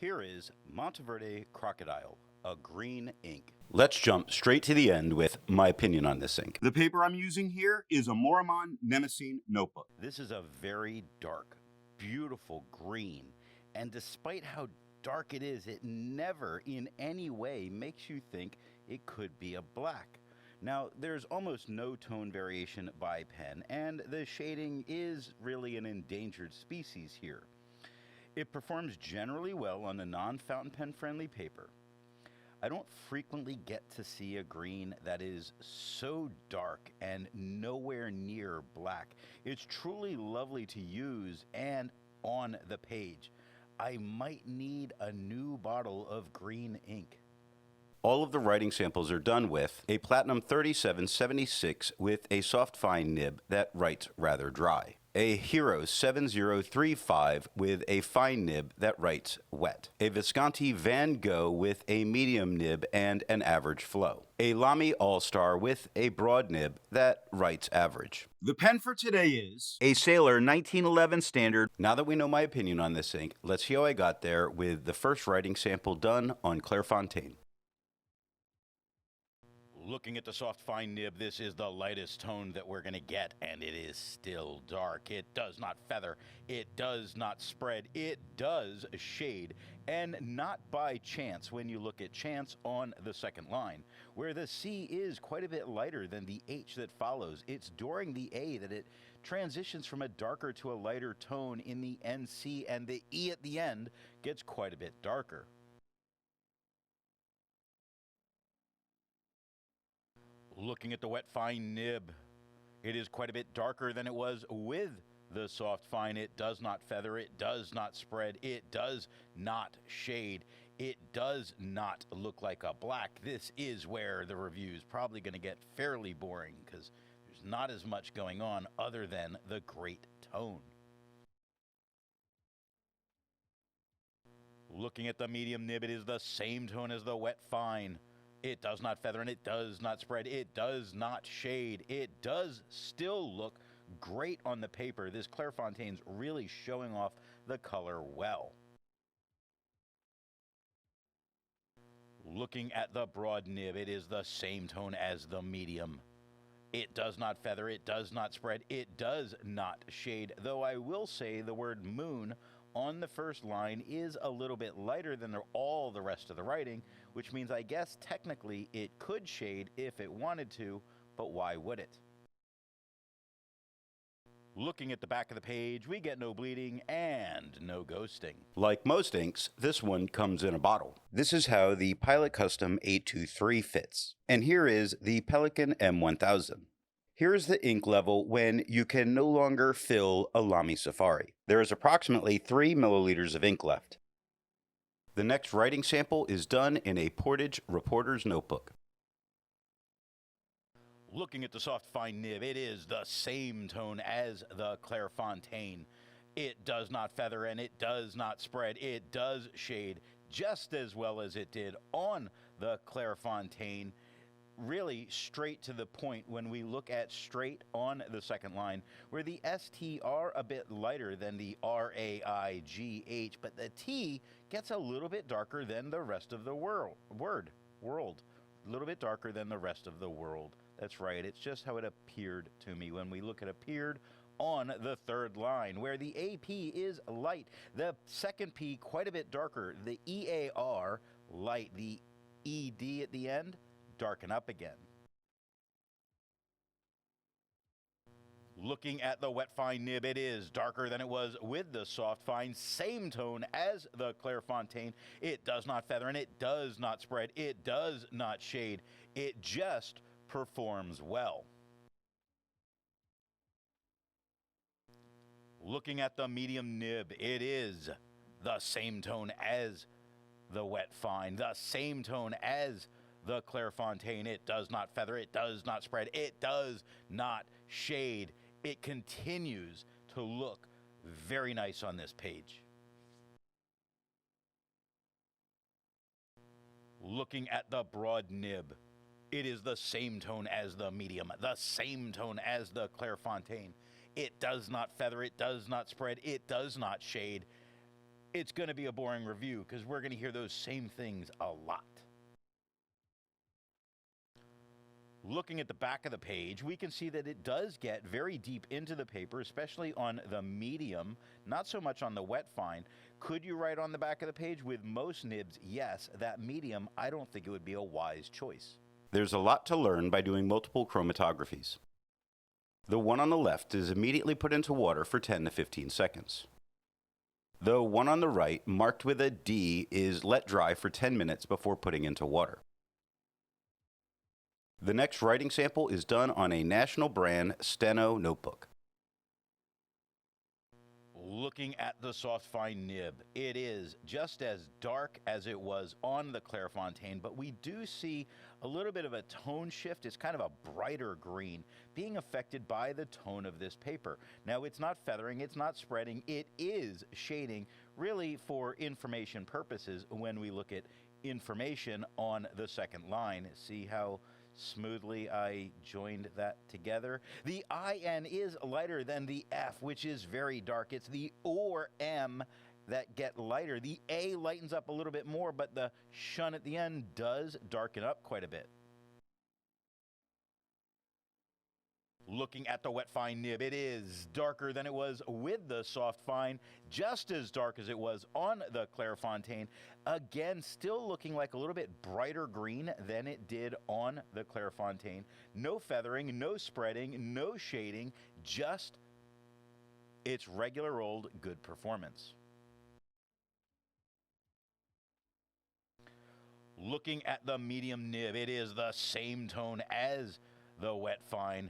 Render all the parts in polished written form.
Here is Monteverde Crocodile, a green ink. Let's jump straight to the end with my opinion on this ink. The paper I'm using here is a Maruman Mnemosyne Notebook. This is a very dark, beautiful green, and despite how dark it is, it never in any way makes you think it could be a black. Now, there's almost no tone variation by pen, and the shading is really an endangered species here. It performs generally well on a non-fountain pen friendly paper. I don't frequently get to see a green that is so dark and nowhere near black. It's truly lovely to use and on the page. I might need a new bottle of green ink. All of the writing samples are done with a Platinum 3776 with a soft fine nib that writes rather dry. A Hero 7035 with a fine nib that writes wet. A Visconti Van Gogh with a medium nib and an average flow. A Lamy All-Star with a broad nib that writes average. The pen for today is a Sailor 1911 Standard. Now that we know my opinion on this ink, let's see how I got there with the first writing sample done on Clairfontaine. Looking at the soft fine nib, this is the lightest tone that we're going to get, and it is still dark. It does not feather, it does not spread, it does shade, and not by chance when you look at chance on the second line, where the C is quite a bit lighter than the H that follows. It's during the A that it transitions from a darker to a lighter tone in the NC, and the E at the end gets quite a bit darker. Looking at the wet fine nib, it is quite a bit darker than it was with the soft fine. It does not feather, it does not spread, it does not shade, it does not look like a black. This is where the review is probably going to get fairly boring because there's not as much going on other than the great tone. Looking at the medium nib, it is the same tone as the wet fine. It does not feather and it does not spread. It does not shade. It does still look great on the paper. This Clairefontaine's really showing off the color well. Looking at the broad nib, it is the same tone as the medium. It does not feather. It does not spread. It does not shade, though I will say the word moon on the first line is a little bit lighter than all the rest of the writing, which means I guess technically it could shade if it wanted to, but why would it? Looking at the back of the page, we get no bleeding and no ghosting. Like most inks, this one comes in a bottle. This is how the Pilot Custom 823 fits. And here is the Pelican M1000. Here's the ink level when you can no longer fill a Lamy Safari. There is approximately 3 milliliters of ink left. The next writing sample is done in a Portage Reporter's Notebook. Looking at the soft fine nib, it is the same tone as the Clairefontaine. It does not feather and it does not spread. It does shade just as well as it did on the Clairefontaine. Really straight to the point when we look at straight on the second line, where the ST are a bit lighter than the RAIGH, but the T gets a little bit darker than the rest of the world. A little bit darker than the rest of the world. That's right, it's just how it appeared to me when we look at appeared on the third line, where the AP is light, the second P quite a bit darker, the EAR light, the ED at the end darken up again. Looking at the wet fine nib, it is darker than it was with the soft fine, same tone as the Clairefontaine. It does not feather and it does not spread. It does not shade. It just performs well. Looking at the medium nib, it is the same tone as the wet fine, the same tone as the Clairefontaine. It does not feather, it does not spread, it does not shade. It continues to look very nice on this page. Looking at the broad nib, it is the same tone as the medium, the same tone as the Clairefontaine. It does not feather, it does not spread, it does not shade. It's going to be a boring review because we're going to hear those same things a lot. Looking at the back of the page, we can see that it does get very deep into the paper, especially on the medium, not so much on the wet fine. Could you write on the back of the page? With most nibs, yes. That medium, I don't think it would be a wise choice. There's a lot to learn by doing multiple chromatographies. The one on the left is immediately put into water for 10 to 15 seconds. The one on the right, marked with a D, is let dry for 10 minutes before putting into water. The next writing sample is done on a national brand Steno notebook. Looking at the soft fine nib, it is just as dark as it was on the Clairfontaine, but we do see a little bit of a tone shift. It's kind of a brighter green being affected by the tone of this paper. Now, it's not feathering, it's not spreading, it is shading, really for information purposes when we look at information on the second line. See how smoothly I joined that together. The IN is lighter than the F, which is very dark. It's the O or M that get lighter. The A lightens up a little bit more, but the shun at the end does darken up quite a bit. Looking at the wet fine nib, it is darker than it was with the soft fine, just as dark as it was on the Clairfontaine. Again, still looking like a little bit brighter green than it did on the Clairfontaine. No feathering, no spreading, no shading, just its regular old good performance. Looking at the medium nib, it is the same tone as the wet fine,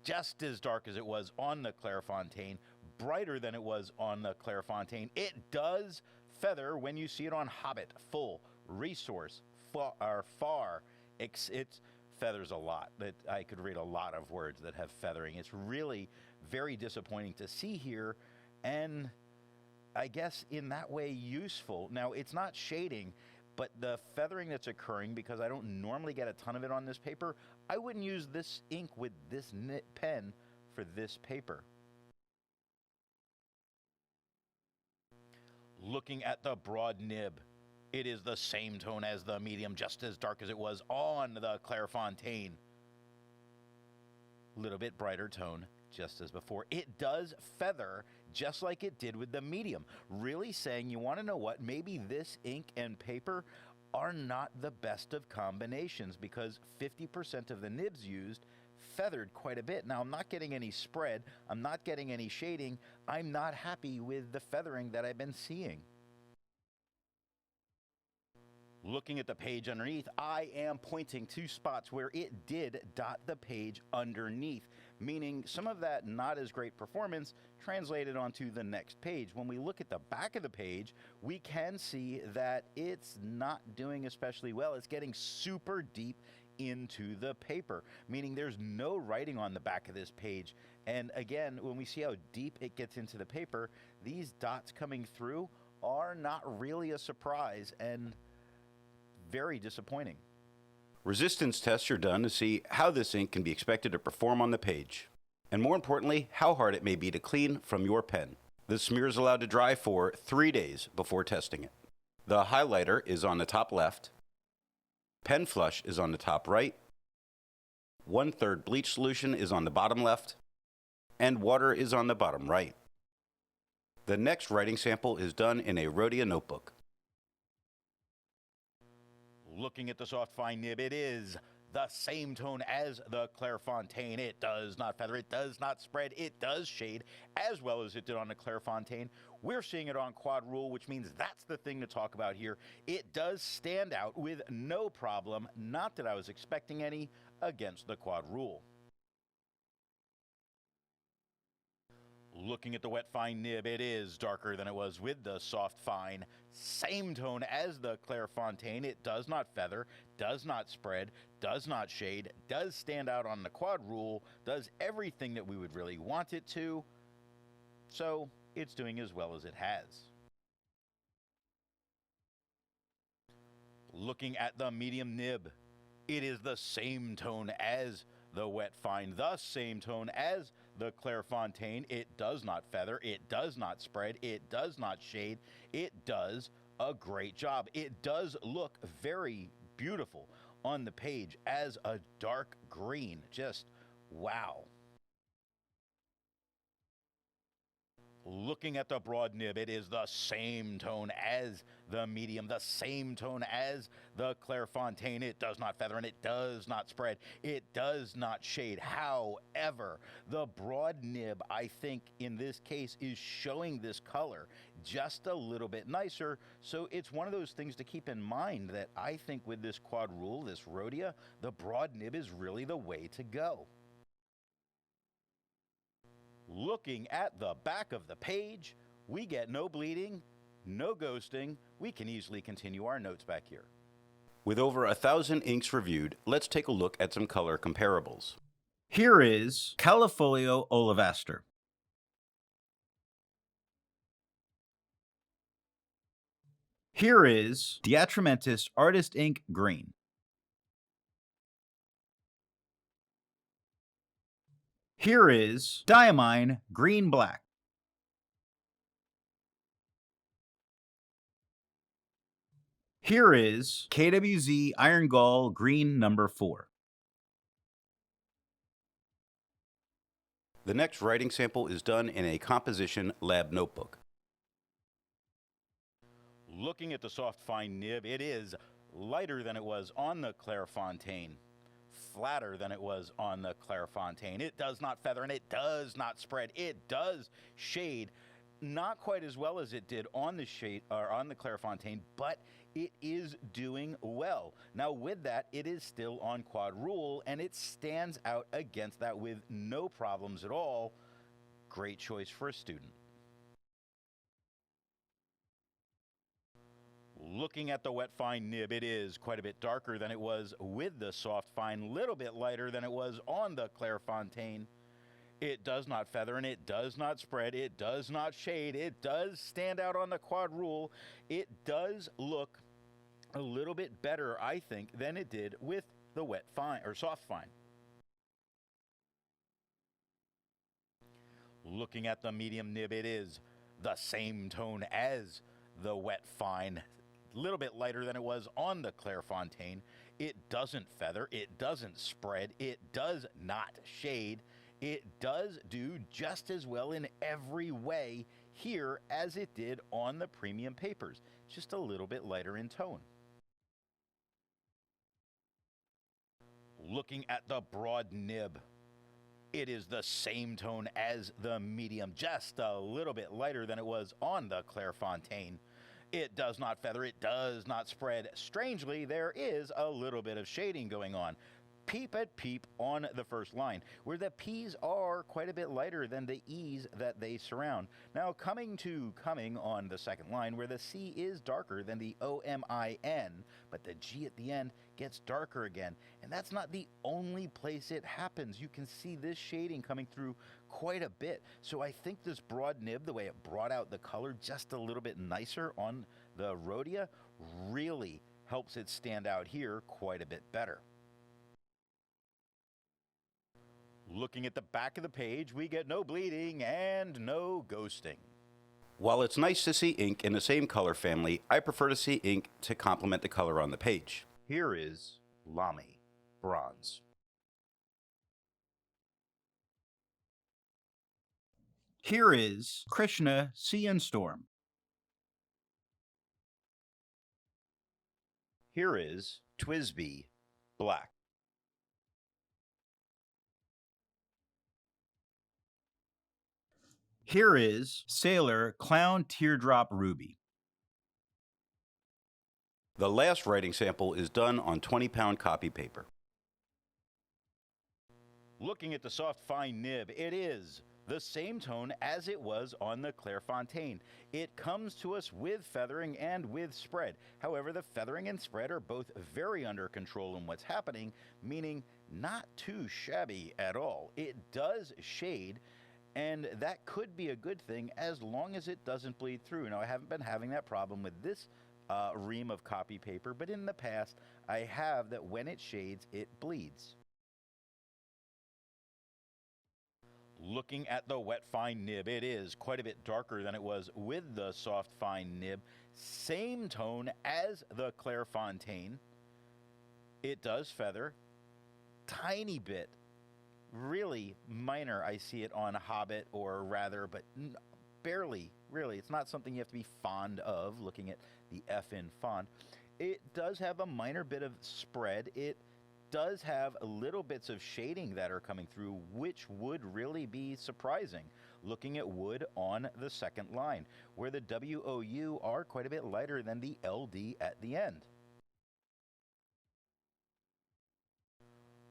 just as dark as it was on the Clairfontaine, brighter than it was on the Clairfontaine. It does feather when you see it on Hobbit, Full, Resource, Far. It feathers a lot. I could read a lot of words that have feathering. It's really very disappointing to see here, and I guess in that way useful. Now, it's not shading, but the feathering that's occurring, because I don't normally get a ton of it on this paper, I wouldn't use this ink with this pen for this paper. Looking at the broad nib, it is the same tone as the medium, just as dark as it was on the Clairfontaine. Little bit brighter tone, just as before. It does feather just like it did with the medium. Really saying, you want to know what? Maybe this ink and paper are not the best of combinations, because 50% of the nibs used feathered quite a bit. Now, I'm not getting any spread. I'm not getting any shading. I'm not happy with the feathering that I've been seeing. Looking at the page underneath, I am pointing to spots where it did dot the page underneath, meaning some of that not as great performance translated onto the next page. When we look at the back of the page, we can see that it's not doing especially well. It's getting super deep into the paper, meaning there's no writing on the back of this page. And again, when we see how deep it gets into the paper, these dots coming through are not really a surprise and very disappointing. Resistance tests are done to see how this ink can be expected to perform on the page, and more importantly, how hard it may be to clean from your pen. The smear is allowed to dry for 3 days before testing it. The highlighter is on the top left, pen flush is on the top right, 1/3 bleach solution is on the bottom left, and water is on the bottom right. The next writing sample is done in a Rhodia notebook. Looking at the soft fine nib, it is the same tone as the Clairfontaine. It does not feather, it does not spread, it does shade as well as it did on the Clairfontaine. We're seeing it on quad rule, which means that's the thing to talk about here. It does stand out with no problem, not that I was expecting any, against the quad rule. Looking at the wet fine nib, it is darker than it was with the soft fine. Same tone as the Clairfontaine. It does not feather, does not spread, does not shade, does stand out on the quad rule, does everything that we would really want it to. So it's doing as well as it has. Looking at the medium nib, it is the same tone as the wet fine, the same tone as the Clairfontaine. It does not feather, it does not spread, it does not shade, it does a great job. It does look very beautiful on the page as a dark green. Just wow. Looking at the broad nib, it is the same tone as the medium, the same tone as the Clairfontaine. It does not feather and it does not spread. It does not shade. However, the broad nib, I think in this case, is showing this color just a little bit nicer. So it's one of those things to keep in mind that I think with this quad rule, this Rhodia, the broad nib is really the way to go. Looking at the back of the page, we get no bleeding, no ghosting. We can easily continue our notes back here. With over 1,000 inks reviewed, let's take a look at some color comparables. Here is Califolio Olevaster. Here is Diatramentis Artist Ink Green. Here is Diamine Green Black. Here is KWZ Iron Gall Green number 4. The next writing sample is done in a composition lab notebook. Looking at the soft fine nib, it is lighter than it was on the Clairfontaine, flatter than it was on the Clairfontaine. It does not feather and it does not spread. It does shade, not quite as well as it did on the shade or on the Clairfontaine, but it is doing well. Now with that, it is still on quad rule and it stands out against that with no problems at all. Great choice for a student. Looking at the wet fine nib, it is quite a bit darker than it was with the soft fine, little bit lighter than it was on the Clairfontaine. It does not feather and it does not spread. It does not shade. It does stand out on the quad rule. It does look a little bit better, I think, than it did with the wet fine or soft fine. Looking at the medium nib, it is the same tone as the wet fine, a little bit lighter than it was on the Clairfontaine. It doesn't feather, it doesn't spread, it does not shade. It does do just as well in every way here as it did on the premium papers, just a little bit lighter in tone. Looking at the broad nib, it is the same tone as the medium, just a little bit lighter than it was on the Clairfontaine. It does not feather, it does not spread. Strangely, there is a little bit of shading going on. Peep at peep on the first line, where the P's are quite a bit lighter than the E's that they surround. Now coming on the second line, where the C is darker than the O-M-I-N, but the G at the end gets darker again. And that's not the only place it happens. You can see this shading coming through quite a bit. So I think this broad nib, the way it brought out the color just a little bit nicer on the Rhodia, really helps it stand out here quite a bit better. Looking at the back of the page, we get no bleeding and no ghosting. While it's nice to see ink in the same color family, I prefer to see ink to complement the color on the page. Here is Lamy Bronze. Here is Krishna Sea and Storm. Here is Twisby Black. Here is Sailor Clown Teardrop Ruby. The last writing sample is done on 20-pound copy paper. Looking at the soft fine nib, it is the same tone as it was on the Clairfontaine. It comes to us with feathering and with spread. However, the feathering and spread are both very under control in what's happening, meaning not too shabby at all. It does shade, and that could be a good thing as long as it doesn't bleed through. Now, I haven't been having that problem with this ream of copy paper, but in the past, I have that when it shades, it bleeds. Looking at the wet fine nib, it is quite a bit darker than it was with the soft fine nib. Same tone as the Clairfontaine. It does feather, tiny bit, really minor. I see it on Hobbit or rather, but barely, really. It's not something you have to be fond of, looking at the F in font. It does have a minor bit of spread. It does have little bits of shading that are coming through, which would really be surprising, looking at wood on the second line, where the WOU are quite a bit lighter than the LD at the end.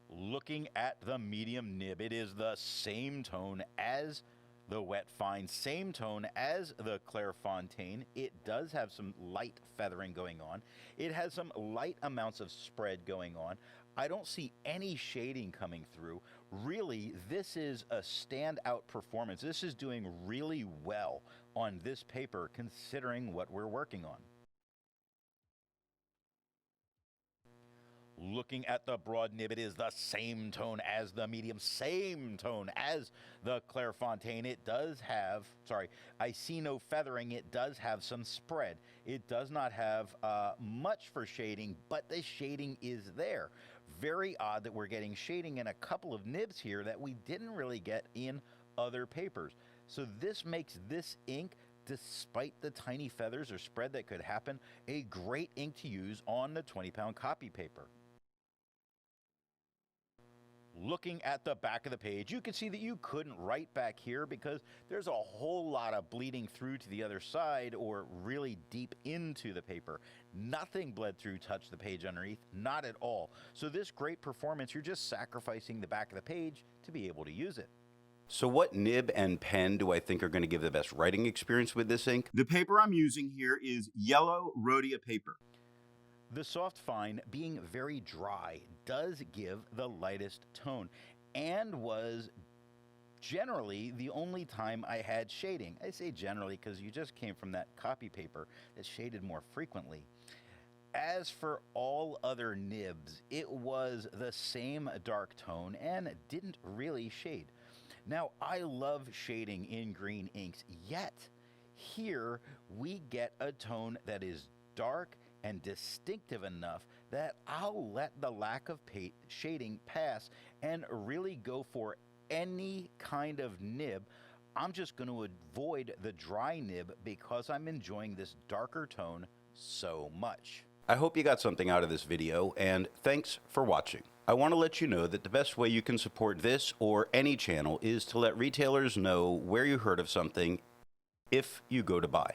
Looking at the medium nib, it is the same tone as the wet fine, same tone as the Clairfontaine. It does have some light feathering going on. It has some light amounts of spread going on. I don't see any shading coming through. Really, this is a standout performance. This is doing really well on this paper considering what we're working on. Looking at the broad nib, it is the same tone as the medium, same tone as the Clairfontaine. It does have, I see no feathering. It does have some spread. It does not have much for shading, but the shading is there. Very odd that we're getting shading in a couple of nibs here that we didn't really get in other papers. So this makes this ink, despite the tiny feathers or spread that could happen, a great ink to use on the 20-pound copy paper. Looking at the back of the page, you can see that you couldn't write back here because there's a whole lot of bleeding through to the other side or really deep into the paper. Nothing bled through, touched the page underneath, not at all. So this great performance, you're just sacrificing the back of the page to be able to use it. So what nib and pen do I think are going to give the best writing experience with this ink? The paper I'm using here is yellow Rhodia paper. The soft fine, being very dry, does give the lightest tone and was generally the only time I had shading. I say generally because you just came from that copy paper that shaded more frequently. As for all other nibs, it was the same dark tone and didn't really shade. Now, I love shading in green inks, yet here we get a tone that is dark and distinctive enough that I'll let the lack of shading pass and really go for any kind of nib. I'm just going to avoid the dry nib because I'm enjoying this darker tone so much. I hope you got something out of this video, and thanks for watching. I want to let you know that the best way you can support this or any channel is to let retailers know where you heard of something if you go to buy.